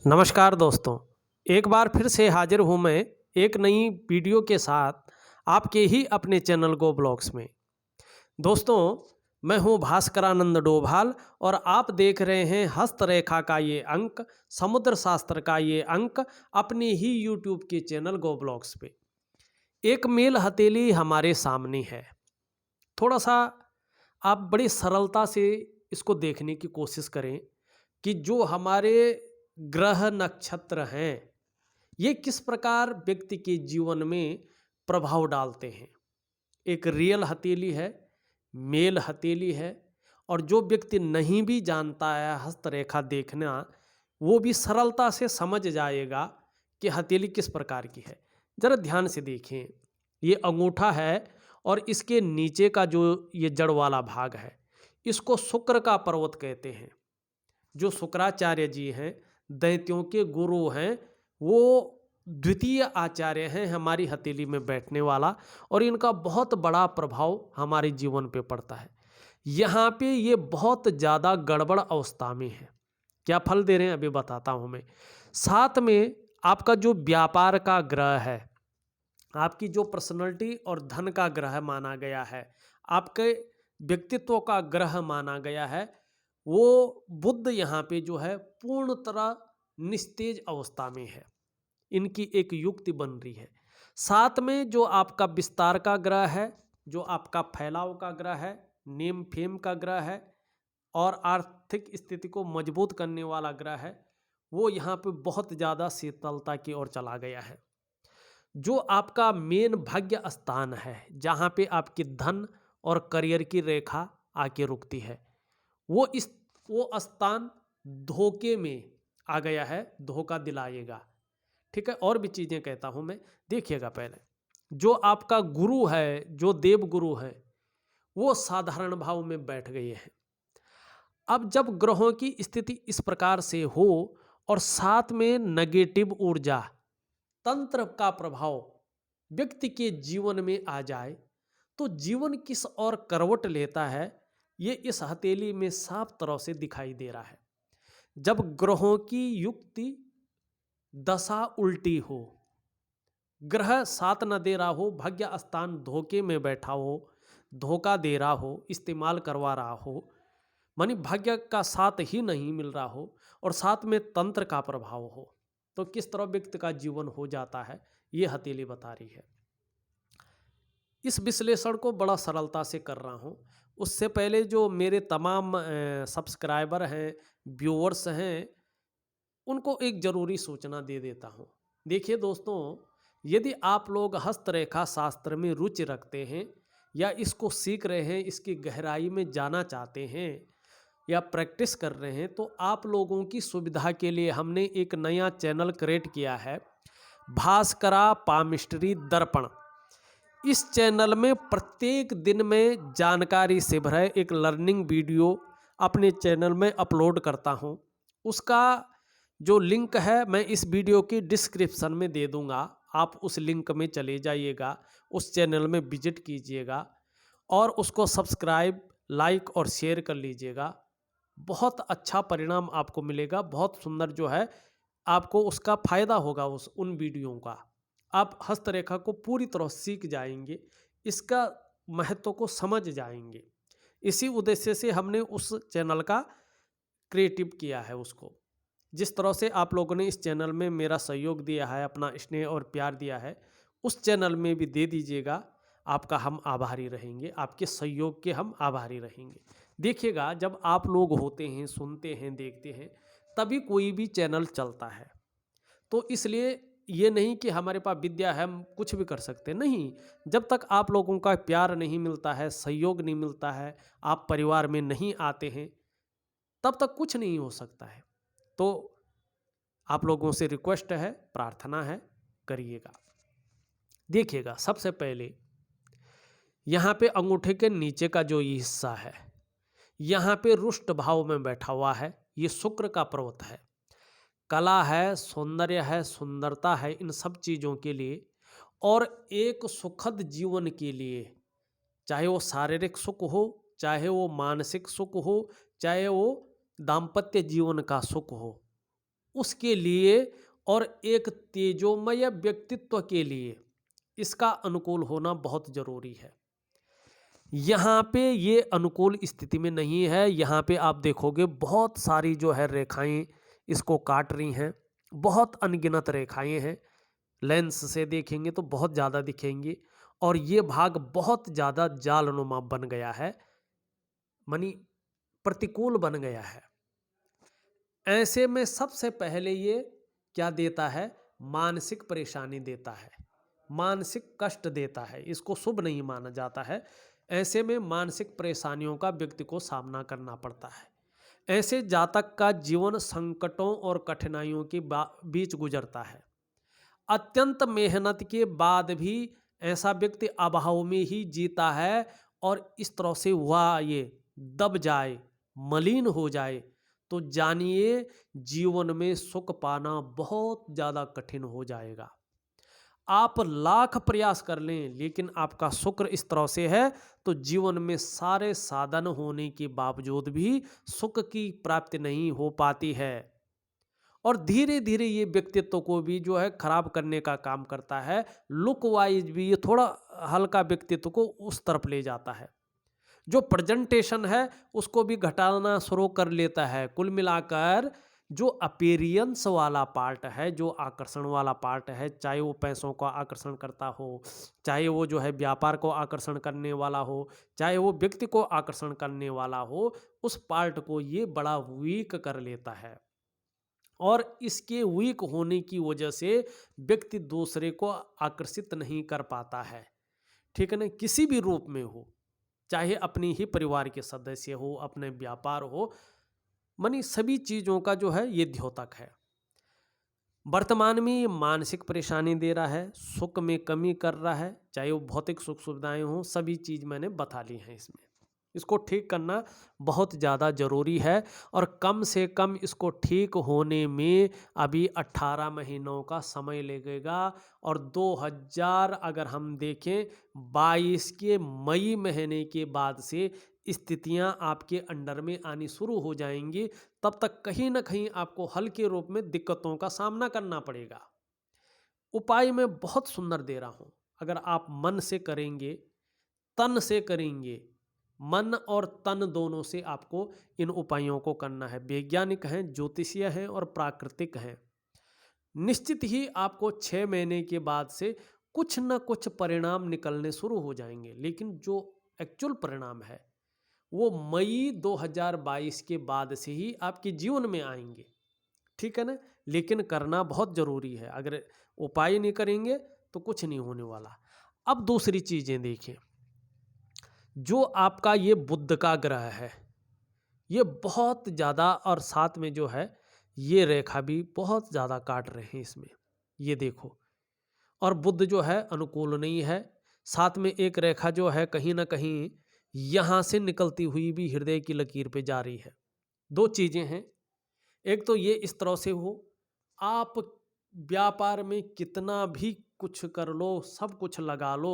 नमस्कार दोस्तों। एक बार फिर से हाजिर हूँ मैं एक नई वीडियो के साथ आपके ही अपने चैनल गो ब्लॉग्स में। दोस्तों, मैं हूँ भास्करानंद डोभाल और आप देख रहे हैं हस्तरेखा का ये अंक, समुद्र शास्त्र का ये अंक अपने ही यूट्यूब के चैनल गो ब्लॉग्स पे। एक मेल हथेली हमारे सामने है। थोड़ा सा आप बड़ी सरलता से इसको देखने की कोशिश करें कि जो हमारे ग्रह नक्षत्र हैं ये किस प्रकार व्यक्ति के जीवन में प्रभाव डालते हैं। एक रियल हथेली है, मेल हथेली है, और जो व्यक्ति नहीं भी जानता है हस्तरेखा देखना, वो भी सरलता से समझ जाएगा कि हथेली किस प्रकार की है। जरा ध्यान से देखें, ये अंगूठा है और इसके नीचे का जो ये जड़ वाला भाग है इसको शुक्र का पर्वत कहते हैं। जो शुक्राचार्य जी हैं, दैत्यों के गुरु हैं, वो द्वितीय आचार्य हैं हमारी हथेली में बैठने वाला, और इनका बहुत बड़ा प्रभाव हमारे जीवन पे पड़ता है। यहाँ पे ये बहुत ज़्यादा गड़बड़ अवस्था में है। क्या फल दे रहे हैं अभी बताता हूँ मैं। साथ में आपका जो व्यापार का ग्रह है, आपकी जो पर्सनैलिटी और धन का ग्रह माना गया है, आपके व्यक्तित्व का ग्रह माना गया है, वो बुध यहाँ पे जो है पूर्ण तरह निस्तेज अवस्था में है। इनकी एक युक्ति बन रही है। साथ में जो आपका विस्तार का ग्रह है, जो आपका फैलाव का ग्रह है, नेम फेम का ग्रह है और आर्थिक स्थिति को मजबूत करने वाला ग्रह है, वो यहाँ पे बहुत ज़्यादा शीतलता की ओर चला गया है। जो आपका मेन भाग्य स्थान है, जहाँ पे आपकी धन और करियर की रेखा आके रुकती है, वो स्थान धोखे में आ गया है, धोखा दिलाएगा। ठीक है, और भी चीज़ें कहता हूँ मैं, देखिएगा। पहले जो आपका गुरु है, जो देव गुरु है, वो साधारण भाव में बैठ गए हैं। अब जब ग्रहों की स्थिति इस प्रकार से हो और साथ में नेगेटिव ऊर्जा, तंत्र का प्रभाव व्यक्ति के जीवन में आ जाए, तो जीवन किस ओर करवट लेता है ये इस हथेली में साफ तरह से दिखाई दे रहा है। जब ग्रहों की युक्ति दशा उल्टी हो, ग्रह साथ न दे रहा हो, भाग्य स्थान धोखे में बैठा हो, धोखा दे रहा हो, इस्तेमाल करवा रहा हो, मानी भाग्य का साथ ही नहीं मिल रहा हो और साथ में तंत्र का प्रभाव हो, तो किस तरह व्यक्ति का जीवन हो जाता है ये हथेली बता रही है। इस विश्लेषण को बड़ा सरलता से कर रहा हूँ। उससे पहले जो मेरे तमाम सब्सक्राइबर हैं, व्यूअर्स हैं, उनको एक ज़रूरी सूचना दे देता हूँ। देखिए दोस्तों, यदि आप लोग हस्तरेखा शास्त्र में रुचि रखते हैं या इसको सीख रहे हैं, इसकी गहराई में जाना चाहते हैं या प्रैक्टिस कर रहे हैं, तो आप लोगों की सुविधा के लिए हमने एक नया चैनल क्रिएट किया है, भास्करा पामिस्ट्री दर्पण। इस चैनल में प्रत्येक दिन में जानकारी से भरे एक लर्निंग वीडियो अपने चैनल में अपलोड करता हूं। उसका जो लिंक है मैं इस वीडियो की डिस्क्रिप्शन में दे दूंगा। आप उस लिंक में चले जाइएगा, उस चैनल में विजिट कीजिएगा और उसको सब्सक्राइब, लाइक और शेयर कर लीजिएगा। बहुत अच्छा परिणाम आपको मिलेगा, बहुत सुंदर जो है आपको उसका फ़ायदा होगा उन वीडियो का। आप हस्तरेखा को पूरी तरह सीख जाएंगे, इसका महत्व को समझ जाएंगे। इसी उद्देश्य से हमने उस चैनल का क्रिएटिव किया है उसको। जिस तरह से आप लोगों ने इस चैनल में मेरा सहयोग दिया है, अपना स्नेह और प्यार दिया है, उस चैनल में भी दे दीजिएगा। आपका हम आभारी रहेंगे, आपके सहयोग के हम आभारी रहेंगे। देखिएगा, जब आप लोग होते हैं, सुनते हैं, देखते हैं, तभी कोई भी चैनल चलता है। तो इसलिए ये नहीं कि हमारे पास विद्या है, हम कुछ भी कर सकते हैं, नहीं। जब तक आप लोगों का प्यार नहीं मिलता है, सहयोग नहीं मिलता है, आप परिवार में नहीं आते हैं, तब तक कुछ नहीं हो सकता है। तो आप लोगों से रिक्वेस्ट है, प्रार्थना है, करिएगा। देखिएगा, सबसे पहले यहाँ पे अंगूठे के नीचे का जो ये हिस्सा है, यहाँ पे रुष्ट भाव में बैठा हुआ है, ये शुक्र का पर्वत है। कला है, सौंदर्य है, सुंदरता है, इन सब चीज़ों के लिए और एक सुखद जीवन के लिए, चाहे वो शारीरिक सुख हो, चाहे वो मानसिक सुख हो, चाहे वो दाम्पत्य जीवन का सुख हो, उसके लिए और एक तेजोमय व्यक्तित्व के लिए इसका अनुकूल होना बहुत जरूरी है। यहाँ पे ये अनुकूल स्थिति में नहीं है। यहाँ पे आप देखोगे बहुत सारी जो है रेखाएं इसको काट रही हैं, बहुत अनगिनत रेखाएं हैं। लेंस से देखेंगे तो बहुत ज़्यादा दिखेंगी और ये भाग बहुत ज़्यादा जालनुमा बन गया है, मानी प्रतिकूल बन गया है। ऐसे में सबसे पहले ये क्या देता है, मानसिक परेशानी देता है, मानसिक कष्ट देता है, इसको शुभ नहीं माना जाता है। ऐसे में मानसिक परेशानियों का व्यक्ति को सामना करना पड़ता है। ऐसे जातक का जीवन संकटों और कठिनाइयों के बीच गुजरता है। अत्यंत मेहनत के बाद भी ऐसा व्यक्ति अभाव में ही जीता है और इस तरह से वह ये दब जाए, मलिन हो जाए तो जानिए जीवन में सुख पाना बहुत ज़्यादा कठिन हो जाएगा। आप लाख प्रयास कर लें लेकिन आपका शुक्र इस तरह से है तो जीवन में सारे साधन होने के बावजूद भी सुख की प्राप्ति नहीं हो पाती है और धीरे धीरे ये व्यक्तित्व को भी जो है खराब करने का काम करता है। लुक वाइज भी ये थोड़ा हल्का व्यक्तित्व को उस तरफ ले जाता है। जो प्रेजेंटेशन है उसको भी घटाना शुरू कर लेता है। कुल मिलाकर जो अपीयरेंस वाला पार्ट है, जो आकर्षण वाला पार्ट है, चाहे वो पैसों का आकर्षण करता हो, चाहे वो जो है व्यापार को आकर्षण करने वाला हो, चाहे वो व्यक्ति को आकर्षण करने वाला हो, उस पार्ट को ये बड़ा वीक कर लेता है और इसके वीक होने की वजह से व्यक्ति दूसरे को आकर्षित नहीं कर पाता है। ठीक है ना, किसी भी रूप में हो, चाहे अपनी ही परिवार के सदस्य हो, अपने व्यापार हो, मानी सभी चीज़ों का जो है ये द्योतक है। वर्तमान में ये मानसिक परेशानी दे रहा है, सुख में कमी कर रहा है, चाहे वो भौतिक सुख सुविधाएं हों, सभी चीज़ मैंने बता ली हैं। इसमें इसको ठीक करना बहुत ज़्यादा ज़रूरी है और कम से कम इसको ठीक होने में अभी 18 महीनों का समय लगेगा और 2000 अगर हम देखें 22 के मई महीने के बाद से स्थितियां आपके अंडर में आनी शुरू हो जाएंगी। तब तक कहीं ना कहीं आपको हल्के रूप में दिक्कतों का सामना करना पड़ेगा। उपाय मैं बहुत सुंदर दे रहा हूं, अगर आप मन से करेंगे, तन से करेंगे, मन और तन दोनों से आपको इन उपायों को करना है। वैज्ञानिक हैं, ज्योतिषीय हैं और प्राकृतिक हैं। निश्चित ही आपको 6 महीने के बाद से कुछ न कुछ परिणाम निकलने शुरू हो जाएंगे, लेकिन जो एक्चुअल परिणाम है वो मई 2022 के बाद से ही आपके जीवन में आएंगे। ठीक है ना, लेकिन करना बहुत ज़रूरी है। अगर उपाय नहीं करेंगे तो कुछ नहीं होने वाला। अब दूसरी चीज़ें देखें, जो आपका ये बुध का ग्रह है ये बहुत ज़्यादा, और साथ में जो है ये रेखा भी बहुत ज़्यादा काट रहे हैं इसमें, ये देखो। और बुध जो है अनुकूल नहीं है, साथ में एक रेखा जो है कहीं ना कहीं यहाँ से निकलती हुई भी हृदय की लकीर पे जा रही है। दो चीज़ें हैं, एक तो ये इस तरह से हो, आप व्यापार में कितना भी कुछ कर लो, सब कुछ लगा लो,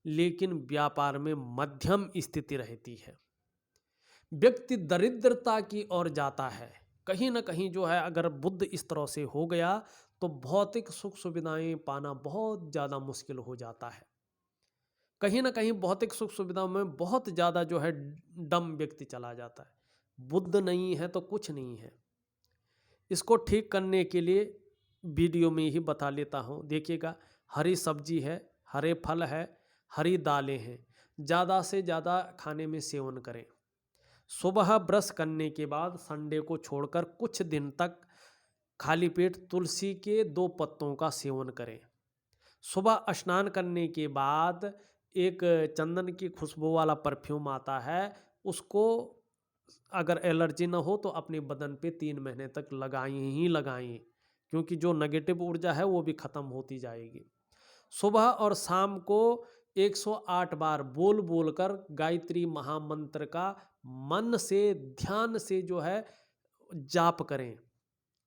लेकिन व्यापार में मध्यम स्थिति रहती है। व्यक्ति दरिद्रता की ओर जाता है। कहीं ना कहीं जो है अगर बुध इस तरह से हो गया तो भौतिक सुख सुविधाएं पाना बहुत ज़्यादा मुश्किल हो जाता है। कहीं ना कहीं भौतिक सुख सुविधाओं में बहुत ज़्यादा जो है डम व्यक्ति चला जाता है। बुध नहीं है तो कुछ नहीं है। इसको ठीक करने के लिए वीडियो में ही बता लेता हूँ। देखिएगा, हरी सब्जी है, हरे फल है, हरी दालें हैं, ज़्यादा से ज़्यादा खाने में सेवन करें। सुबह ब्रश करने के बाद संडे को छोड़कर कुछ दिन तक खाली पेट तुलसी के 2 पत्तों का सेवन करें। सुबह स्नान करने के बाद एक चंदन की खुशबू वाला परफ्यूम आता है, उसको अगर एलर्जी ना हो तो अपने बदन पे 3 महीने तक लगाएं ही लगाएं, क्योंकि जो नेगेटिव ऊर्जा है वो भी ख़त्म होती जाएगी। सुबह और शाम को 108 बार बोल बोल कर गायत्री महामंत्र का मन से, ध्यान से जो है जाप करें।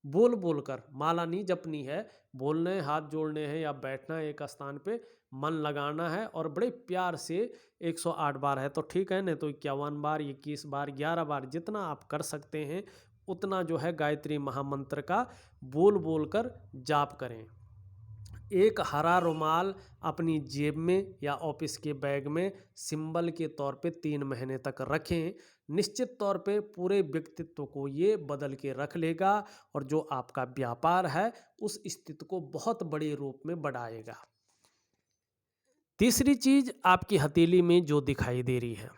बोल बोल कर, माला नहीं जपनी है, बोलने हैं, हाथ जोड़ने हैं या बैठना है एक स्थान पे, मन लगाना है और बड़े प्यार से 108 बार है तो ठीक है, नहीं तो 51 बार, 21 बार, 11 बार, जितना आप कर सकते हैं उतना जो है गायत्री महामंत्र का बोल बोल कर जाप करें। एक हरा रुमाल अपनी जेब में या ऑफिस के बैग में सिंबल के तौर पे 3 महीने तक रखें। निश्चित तौर पे पूरे व्यक्तित्व को ये बदल के रख लेगा और जो आपका व्यापार है उस स्थिति को बहुत बड़े रूप में बढ़ाएगा। तीसरी चीज, आपकी हथेली में जो दिखाई दे रही है,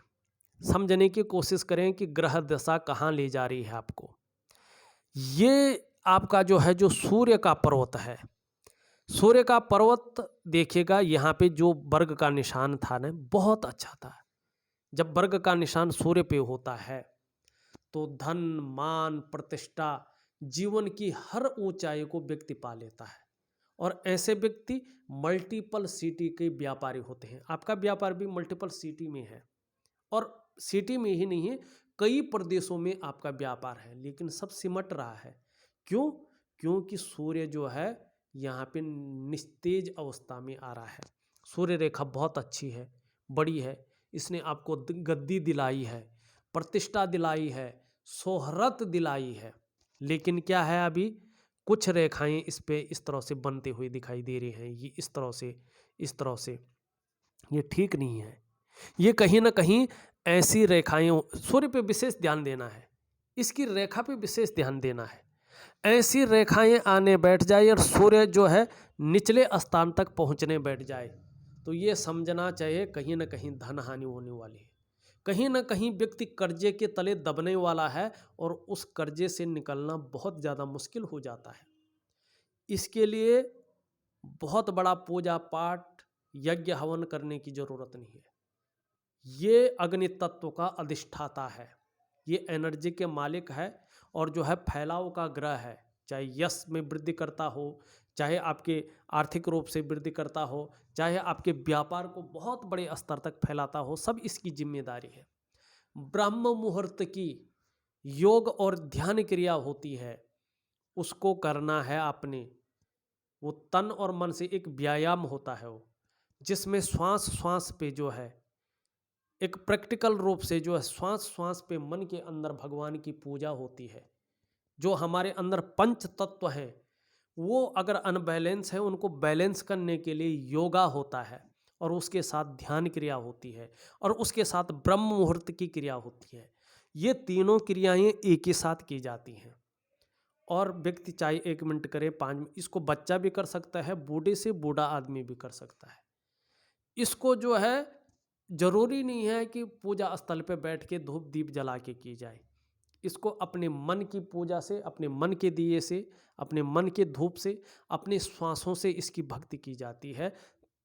समझने की कोशिश करें कि ग्रह दशा कहाँ ले जा रही है आपको। ये आपका जो है जो सूर्य का पर्वत है, सूर्य का पर्वत देखिएगा, यहाँ पे जो वर्ग का निशान था ना बहुत अच्छा था। जब वर्ग का निशान सूर्य पे होता है तो धन, मान, प्रतिष्ठा, जीवन की हर ऊंचाई को व्यक्ति पा लेता है और ऐसे व्यक्ति मल्टीपल सिटी के व्यापारी होते हैं। आपका व्यापार भी मल्टीपल सिटी में है और सिटी में ही नहीं है, कई प्रदेशों में आपका व्यापार है, लेकिन सब सिमट रहा है। क्यों? क्योंकि सूर्य जो है यहाँ पे निस्तेज अवस्था में आ रहा है। सूर्य रेखा बहुत अच्छी है, बड़ी है, इसने आपको गद्दी दिलाई है, प्रतिष्ठा दिलाई है, शोहरत दिलाई है, लेकिन क्या है अभी कुछ रेखाएं इस पे इस तरह से बनती हुई दिखाई दे रही हैं। ये इस तरह से ये ठीक नहीं है। ये कहीं ना कहीं ऐसी रेखाएं, सूर्य पे विशेष ध्यान देना है, इसकी रेखा पे विशेष ध्यान देना है। ऐसी रेखाएं आने बैठ जाए और सूर्य जो है निचले स्थान तक पहुंचने बैठ जाए तो ये समझना चाहिए कहीं ना कहीं धन हानि होने वाली है, कहीं ना कहीं व्यक्ति कर्जे के तले दबने वाला है और उस कर्जे से निकलना बहुत ज़्यादा मुश्किल हो जाता है। इसके लिए बहुत बड़ा पूजा पाठ, यज्ञ हवन करने की जरूरत नहीं है। ये अग्नि तत्व का अधिष्ठाता है, ये एनर्जी के मालिक है और जो है फैलाव का ग्रह है। चाहे यश में वृद्धि करता हो, चाहे आपके आर्थिक रूप से वृद्धि करता हो, चाहे आपके व्यापार को बहुत बड़े स्तर तक फैलाता हो, सब इसकी जिम्मेदारी है। ब्रह्म मुहूर्त की योग और ध्यान क्रिया होती है, उसको करना है आपने। वो तन और मन से एक व्यायाम होता है वो, जिसमें श्वास श्वास पे जो है एक प्रैक्टिकल रूप से जो है श्वास श्वास पे मन के अंदर भगवान की पूजा होती है। जो हमारे अंदर पंच तत्व हैं वो अगर अनबैलेंस है, उनको बैलेंस करने के लिए योगा होता है और उसके साथ ध्यान क्रिया होती है और उसके साथ ब्रह्म मुहूर्त की क्रिया होती है। ये तीनों क्रियाएं एक ही साथ की जाती हैं और व्यक्ति चाहे 1 मिनट करे, 5 मिनट, इसको बच्चा भी कर सकता है, बूढ़े से बूढ़ा आदमी भी कर सकता है। इसको जो है जरूरी नहीं है कि पूजा स्थल पे बैठ के धूप दीप जला के की जाए। इसको अपने मन की पूजा से, अपने मन के दिए से, अपने मन के धूप से, अपने श्वासों से इसकी भक्ति की जाती है,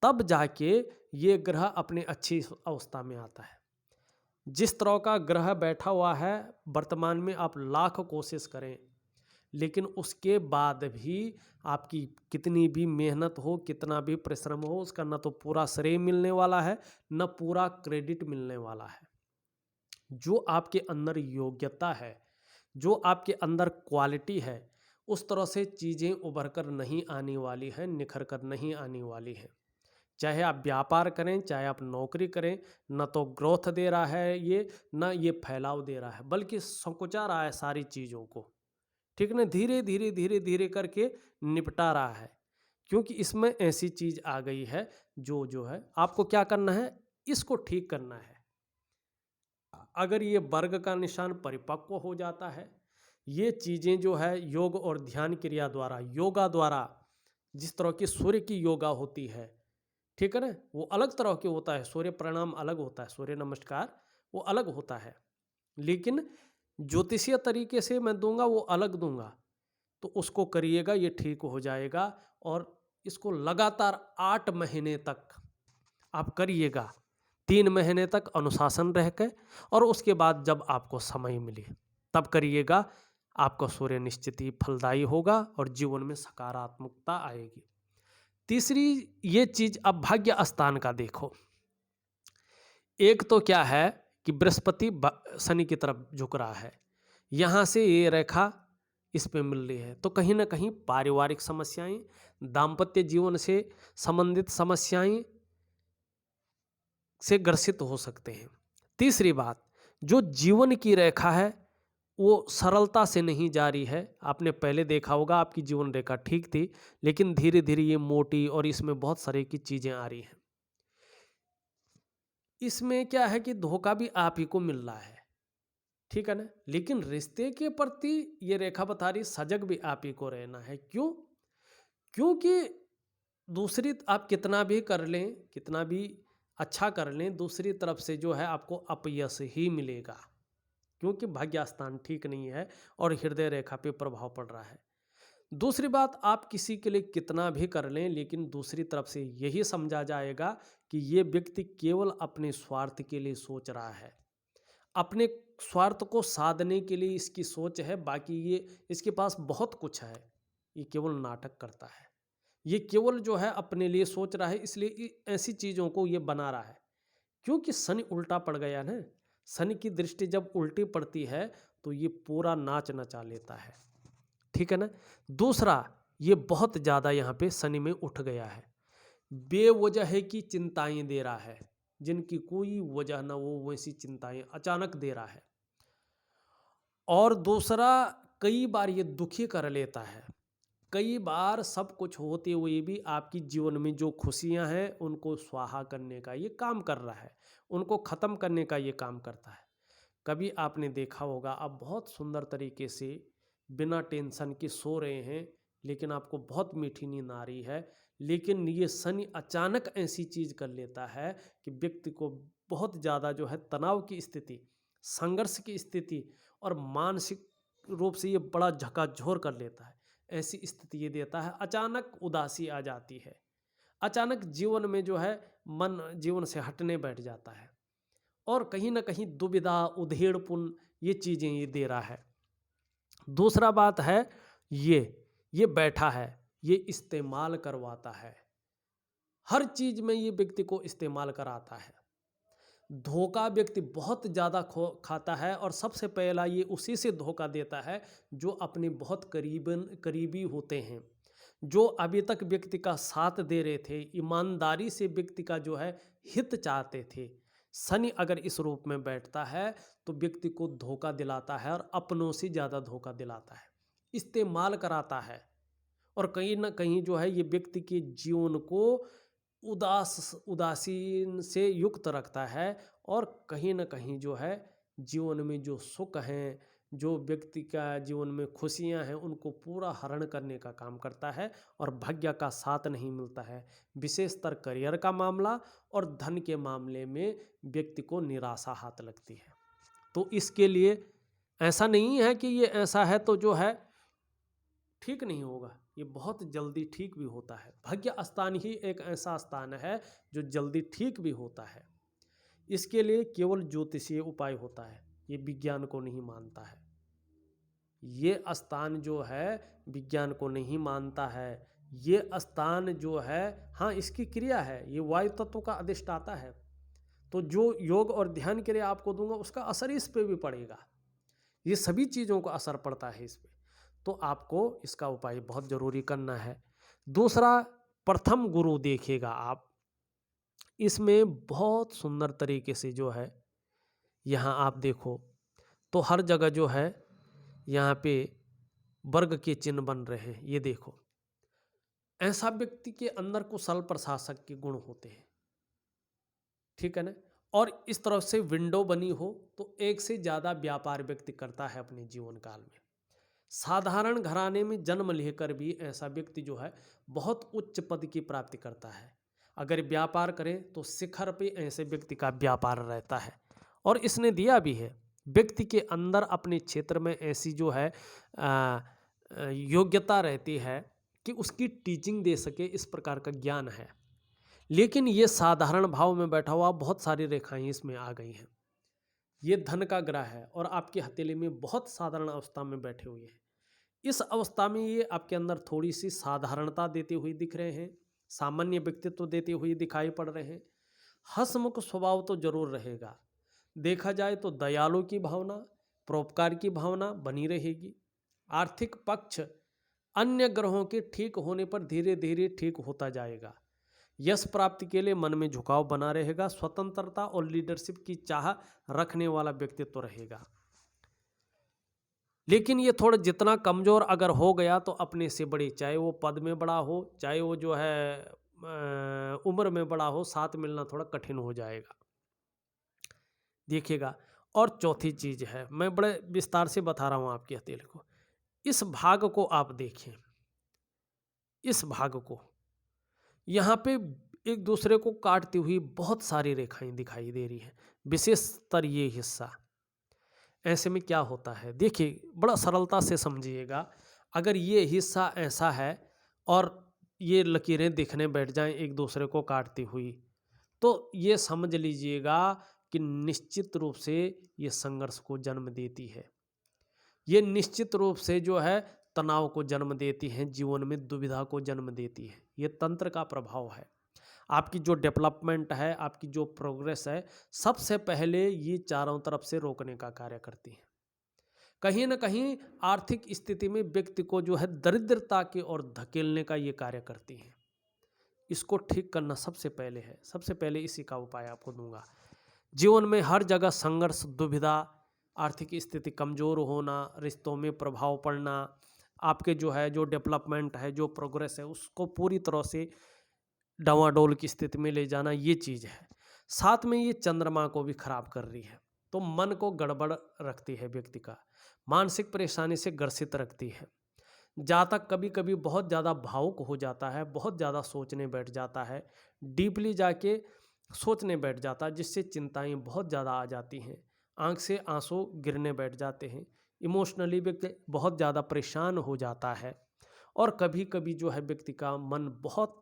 तब जाके ये ग्रह अपने अच्छी अवस्था में आता है। जिस तरह का ग्रह बैठा हुआ है वर्तमान में, आप लाख कोशिश करें, लेकिन उसके बाद भी आपकी कितनी भी मेहनत हो, कितना भी परिश्रम हो, उसका न तो पूरा श्रेय मिलने वाला है, न पूरा क्रेडिट मिलने वाला है। जो आपके अंदर योग्यता है, जो आपके अंदर क्वालिटी है, उस तरह से चीज़ें उभर कर नहीं आने वाली है, निखर कर नहीं आने वाली है। चाहे आप व्यापार करें, चाहे आप नौकरी करें, न तो ग्रोथ दे रहा है ये, न ये फैलाव दे रहा है, बल्कि संकुचा रहा है सारी चीज़ों को। ठीक ना, धीरे धीरे धीरे धीरे करके निपटा रहा है, क्योंकि इसमें ऐसी चीज़ आ गई है जो है आपको क्या करना है, इसको ठीक करना है। अगर ये वर्ग का निशान परिपक्व हो जाता है, ये चीज़ें जो है योग और ध्यान क्रिया द्वारा, योगा द्वारा, जिस तरह की सूर्य की योगा होती है, ठीक है ना, वो अलग तरह के होता है। सूर्य प्रणाम अलग होता है, सूर्य नमस्कार वो अलग होता है, लेकिन ज्योतिषीय तरीके से मैं दूंगा वो अलग दूंगा, तो उसको करिएगा, ये ठीक हो जाएगा। और इसको लगातार 8 महीने तक आप करिएगा, 3 महीने तक अनुशासन रह के, और उसके बाद जब आपको समय मिले तब करिएगा। आपका सूर्य निश्चित ही फलदायी होगा और जीवन में सकारात्मकता आएगी। तीसरी ये चीज, अब भाग्य स्थान का देखो। एक तो क्या है कि बृहस्पति शनि की तरफ झुक रहा है, यहाँ से ये रेखा इस पे मिल रही है, तो कहीं ना कहीं पारिवारिक समस्याएं, दाम्पत्य जीवन से संबंधित समस्याएं से ग्रसित हो सकते हैं। तीसरी बात, जो जीवन की रेखा है वो सरलता से नहीं जा रही है। आपने पहले देखा होगा आपकी जीवन रेखा ठीक थी, लेकिन धीरे धीरे ये मोटी और इसमें बहुत सारे की चीज़ें आ रही हैं। इसमें क्या है कि धोखा भी आप ही को मिल रहा है, ठीक है ना। लेकिन रिश्ते के प्रति ये रेखा बता रही सजग भी आप ही को रहना है। क्यों? क्योंकि दूसरी आप कितना भी कर लें, कितना भी अच्छा कर लें, दूसरी तरफ से जो है आपको अपयश ही मिलेगा, क्योंकि भाग्य स्थान ठीक नहीं है और हृदय रेखा पे प्रभाव पड़ रहा है। दूसरी बात, आप किसी के लिए कितना भी कर लें, लेकिन दूसरी तरफ से यही समझा जाएगा कि ये व्यक्ति केवल अपने स्वार्थ के लिए सोच रहा है, अपने स्वार्थ को साधने के लिए इसकी सोच है। बाकी ये इसके पास बहुत कुछ है, ये केवल नाटक करता है, ये केवल जो है अपने लिए सोच रहा है, इसलिए ऐसी चीज़ों को ये बना रहा है। क्योंकि शनि उल्टा पड़ गया ना, शनि की दृष्टि जब उल्टी पड़ती है तो ये पूरा नाच नचा लेता है, ठीक है ना। दूसरा, ये बहुत ज़्यादा यहाँ पे शनि में उठ गया है, बेवजह की चिंताएं दे रहा है, जिनकी कोई वजह ना वो वैसी चिंताएं अचानक दे रहा है। और दूसरा, कई बार ये दुखी कर लेता है, कई बार सब कुछ होते हुए भी आपकी जीवन में जो खुशियां हैं उनको स्वाहा करने का ये काम कर रहा है, उनको ख़त्म करने का ये काम करता है। कभी आपने देखा होगा आप बहुत सुंदर तरीके से बिना टेंशन के सो रहे हैं, लेकिन आपको बहुत मीठी नींद आ रही है, लेकिन ये शनि अचानक ऐसी चीज़ कर लेता है कि व्यक्ति को बहुत ज़्यादा जो है तनाव की स्थिति, संघर्ष की स्थिति और मानसिक रूप से ये बड़ा झकझोर कर लेता है। ऐसी स्थिति ये देता है, अचानक उदासी आ जाती है, अचानक जीवन में जो है मन जीवन से हटने बैठ जाता है और कहीं ना कहीं दुविधा उधेड़पुन ये चीज़ें ये दे रहा है। दूसरा बात है, ये बैठा है, ये इस्तेमाल करवाता है, हर चीज़ में ये व्यक्ति को इस्तेमाल कराता है। धोखा व्यक्ति बहुत ज़्यादा खाता है और सबसे पहला ये उसी से धोखा देता है जो अपने बहुत करीबी होते हैं, जो अभी तक व्यक्ति का साथ दे रहे थे, ईमानदारी से व्यक्ति का जो है हित चाहते थे। शनि अगर इस रूप में बैठता है तो व्यक्ति को धोखा दिलाता है और अपनों से ज़्यादा धोखा दिलाता है, इस्तेमाल कराता है और कहीं ना कहीं जो है ये व्यक्ति के जीवन को उदासीन से युक्त रखता है और कहीं न कहीं जो है जीवन में जो सुख हैं, जो व्यक्ति का जीवन में खुशियां हैं, उनको पूरा हरण करने का काम करता है और भाग्य का साथ नहीं मिलता है। विशेषतर करियर का मामला और धन के मामले में व्यक्ति को निराशा हाथ लगती है। तो इसके लिए ऐसा नहीं है कि ये ऐसा है तो जो है ठीक नहीं होगा, ये बहुत जल्दी ठीक भी होता है। भाग्य स्थान ही एक ऐसा स्थान है जो जल्दी ठीक भी होता है। इसके लिए केवल ज्योतिषीय उपाय होता है, ये विज्ञान को नहीं मानता है। ये स्थान जो है विज्ञान को नहीं मानता है। ये स्थान जो है, हाँ इसकी क्रिया है, ये वायु तत्व का अधिष्ठाता है, तो जो योग और ध्यान क्रिया आपको दूंगा उसका असर इस पे भी पड़ेगा। ये सभी चीज़ों का असर पड़ता है इस पे, तो आपको इसका उपाय बहुत ज़रूरी करना है। दूसरा, प्रथम गुरु देखिएगा आप, इसमें बहुत सुंदर तरीके से जो है यहाँ आप देखो तो हर जगह जो है यहाँ पे वर्ग के चिन्ह बन रहे हैं। ये देखो, ऐसा व्यक्ति के अंदर कुशल प्रशासक के गुण होते हैं, ठीक है ना। और इस तरफ से विंडो बनी हो तो एक से ज़्यादा व्यापार व्यक्ति करता है अपने जीवन काल में। साधारण घराने में जन्म लेकर भी ऐसा व्यक्ति जो है बहुत उच्च पद की प्राप्ति करता है। अगर व्यापार करें तो शिखर पे ऐसे व्यक्ति का व्यापार रहता है और इसने दिया भी है। व्यक्ति के अंदर अपने क्षेत्र में ऐसी जो है योग्यता रहती है कि उसकी टीचिंग दे सके, इस प्रकार का ज्ञान है। लेकिन ये साधारण भाव में बैठा हुआ बहुत सारी रेखाएं इसमें आ गई हैं। ये धन का ग्रह है और आपकी हथेली में बहुत साधारण अवस्था में बैठे हुए हैं। इस अवस्था में ये आपके अंदर थोड़ी सी साधारणता देते हुए दिख रहे हैं, सामान्य व्यक्तित्व देते हुए दिखाई पड़ रहे हैं। हंसमुख स्वभाव तो जरूर रहेगा। देखा जाए तो दयालु की भावना, परोपकार की भावना बनी रहेगी। आर्थिक पक्ष अन्य ग्रहों के ठीक होने पर धीरे धीरे ठीक होता जाएगा। यश प्राप्ति के लिए मन में झुकाव बना रहेगा। स्वतंत्रता और लीडरशिप की चाह रखने वाला व्यक्तित्व रहेगा। लेकिन ये थोड़ा जितना कमज़ोर अगर हो गया तो अपने से बड़े, चाहे वो पद में बड़ा हो, चाहे वो जो है उम्र में बड़ा हो, साथ मिलना थोड़ा कठिन हो जाएगा। देखिएगा, और चौथी चीज़ है, मैं बड़े विस्तार से बता रहा हूँ आपकी हथेली को। इस भाग को आप देखिए, इस भाग को, यहाँ पे एक दूसरे को काटती हुई बहुत सारी रेखाएं दिखाई दे रही हैं, विशेषतर ये हिस्सा। ऐसे में क्या होता है, देखिए बड़ा सरलता से समझिएगा। अगर ये हिस्सा ऐसा है और ये लकीरें दिखने बैठ जाएं एक दूसरे को काटती हुई, तो ये समझ लीजिएगा कि निश्चित रूप से ये संघर्ष को जन्म देती है। ये निश्चित रूप से जो है तनाव को जन्म देती हैं, जीवन में दुविधा को जन्म देती है। ये तंत्र का प्रभाव है। आपकी जो डेवलपमेंट है, आपकी जो प्रोग्रेस है, सबसे पहले ये चारों तरफ से रोकने का कार्य करती है। कहीं न कहीं आर्थिक स्थिति में व्यक्ति को जो है दरिद्रता की ओर धकेलने का ये कार्य करती है। इसको ठीक करना सबसे पहले है, सबसे पहले इसी का उपाय आपको दूंगा। जीवन में हर जगह संघर्ष, दुविधा, आर्थिक स्थिति कमज़ोर होना, रिश्तों में प्रभाव पड़ना, आपके जो है जो डेवलपमेंट है, जो प्रोग्रेस है, उसको पूरी तरह से डावाडोल की स्थिति में ले जाना, ये चीज़ है। साथ में ये चंद्रमा को भी खराब कर रही है, तो मन को गड़बड़ रखती है, व्यक्ति का मानसिक परेशानी से ग्रसित रखती है। जातक कभी कभी बहुत ज़्यादा भावुक हो जाता है, बहुत ज़्यादा सोचने बैठ जाता है, डीपली जाके सोचने बैठ जाता है, जिससे चिंताएं बहुत ज़्यादा आ जाती हैं, आंख से आंसू गिरने बैठ जाते हैं, इमोशनली व्यक्ति बहुत ज़्यादा परेशान हो जाता है। और कभी कभी जो है व्यक्ति का मन बहुत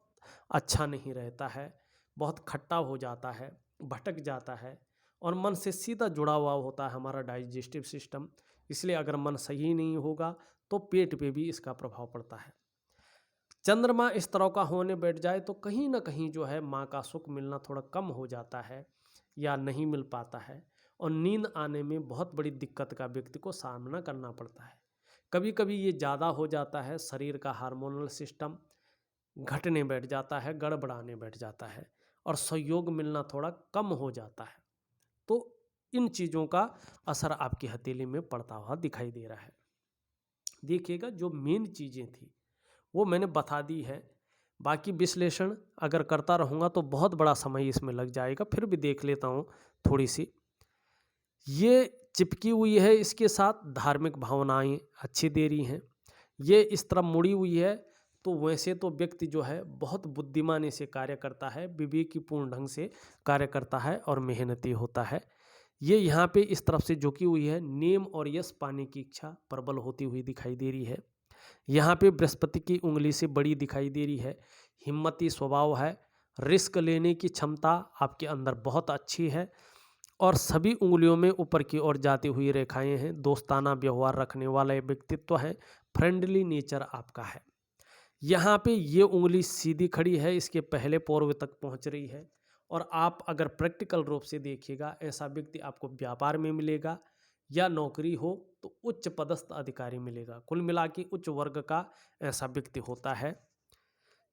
अच्छा नहीं रहता है, बहुत खट्टा हो जाता है, भटक जाता है, और मन से सीधा जुड़ा हुआ होता है हमारा डाइजेस्टिव सिस्टम। इसलिए अगर मन सही नहीं होगा तो पेट पे भी इसका प्रभाव पड़ता है। चंद्रमा इस तरह का होने बैठ जाए तो कहीं ना कहीं जो है माँ का सुख मिलना थोड़ा कम हो जाता है या नहीं मिल पाता है, और नींद आने में बहुत बड़ी दिक्कत का व्यक्ति को सामना करना पड़ता है। कभी कभी ये ज़्यादा हो जाता है, शरीर का हार्मोनल सिस्टम घटने बैठ जाता है, गड़बड़ाने बैठ जाता है, और सहयोग मिलना थोड़ा कम हो जाता है। तो इन चीज़ों का असर आपकी हथेली में पड़ता हुआ दिखाई दे रहा है। देखिएगा, जो मेन चीज़ें थी वो मैंने बता दी है, बाकी विश्लेषण अगर करता रहूँगा तो बहुत बड़ा समय इसमें लग जाएगा। फिर भी देख लेता हूँ थोड़ी सी। ये चिपकी हुई है, इसके साथ धार्मिक भावनाएं अच्छी दे रही हैं। ये इस तरह मुड़ी हुई है, तो वैसे तो व्यक्ति जो है बहुत बुद्धिमानी से कार्य करता है, विवेकीपूर्ण ढंग से कार्य करता है और मेहनती होता है। ये यहाँ पे इस तरफ से झुकी हुई है, नेम और यश पाने की इच्छा प्रबल होती हुई दिखाई दे रही है। यहाँ पे बृहस्पति की उंगली से बड़ी दिखाई दे रही है। हिम्मती स्वभाव है, रिस्क लेने की क्षमता आपके अंदर बहुत अच्छी है, और सभी उंगलियों में ऊपर की ओर जाती हुई रेखाएं हैं। दोस्ताना व्यवहार रखने वाला व्यक्तित्व है, फ्रेंडली नेचर आपका है। यहाँ पे ये उंगली सीधी खड़ी है, इसके पहले पूर्व तक पहुँच रही है, और आप अगर प्रैक्टिकल रूप से देखिएगा, ऐसा व्यक्ति आपको व्यापार में मिलेगा, या नौकरी हो तो उच्च पदस्थ अधिकारी मिलेगा। कुल मिला के उच्च वर्ग का ऐसा व्यक्ति होता है,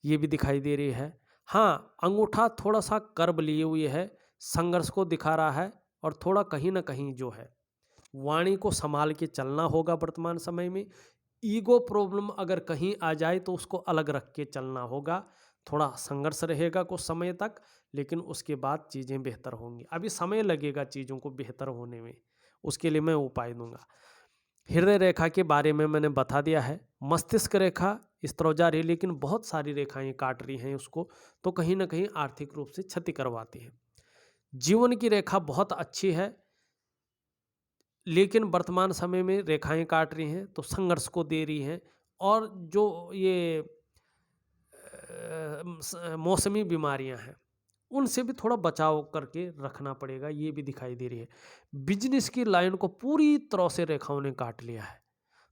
ये भी दिखाई दे रही है। हाँ, अंगूठा थोड़ा सा कर्व लिए हुए है, संघर्ष को दिखा रहा है, और थोड़ा कहीं ना कहीं जो है वाणी को संभाल के चलना होगा वर्तमान समय में। ईगो प्रॉब्लम अगर कहीं आ जाए तो उसको अलग रख के चलना होगा। थोड़ा संघर्ष रहेगा कुछ समय तक, लेकिन उसके बाद चीज़ें बेहतर होंगी। अभी समय लगेगा चीज़ों को बेहतर होने में, उसके लिए मैं उपाय दूंगा। हृदय रेखा के बारे में मैंने बता दिया है। मस्तिष्क रेखा इस तरह जा रही है, लेकिन बहुत सारी रेखाएं काट रही हैं उसको, तो कहीं ना कहीं आर्थिक रूप से क्षति करवाती है। जीवन की रेखा बहुत अच्छी है, लेकिन वर्तमान समय में रेखाएं काट रही हैं तो संघर्ष को दे रही हैं, और जो ये मौसमी बीमारियां हैं उनसे भी थोड़ा बचाव करके रखना पड़ेगा, ये भी दिखाई दे रही है। बिजनेस की लाइन को पूरी तरह से रेखाओं ने काट लिया है,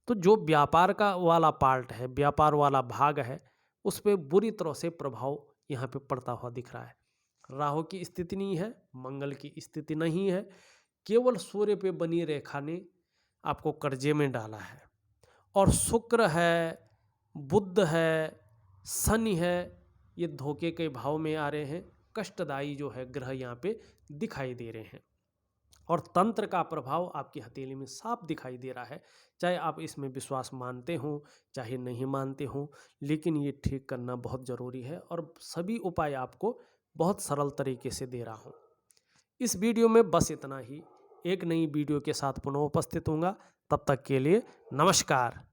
तो जो व्यापार का वाला पार्ट है, व्यापार वाला भाग है, उस पर बुरी तरह से प्रभाव यहाँ पे पड़ता हुआ दिख रहा है। राहु की स्थिति नहीं है, मंगल की स्थिति नहीं है, केवल सूर्य पे बनी रेखा ने आपको कर्जे में डाला है। और शुक्र है, बुध है, शनि है, ये धोखे के भाव में आ रहे हैं, कष्टदायी जो है ग्रह यहाँ पे दिखाई दे रहे हैं। और तंत्र का प्रभाव आपकी हथेली में साफ दिखाई दे रहा है। चाहे आप इसमें विश्वास मानते हो चाहे नहीं मानते हो, लेकिन ये ठीक करना बहुत ज़रूरी है और सभी उपाय आपको बहुत सरल तरीके से दे रहा हूँ। इस वीडियो में बस इतना ही। एक नई वीडियो के साथ पुनः उपस्थित होऊंगा। तब तक के लिए नमस्कार।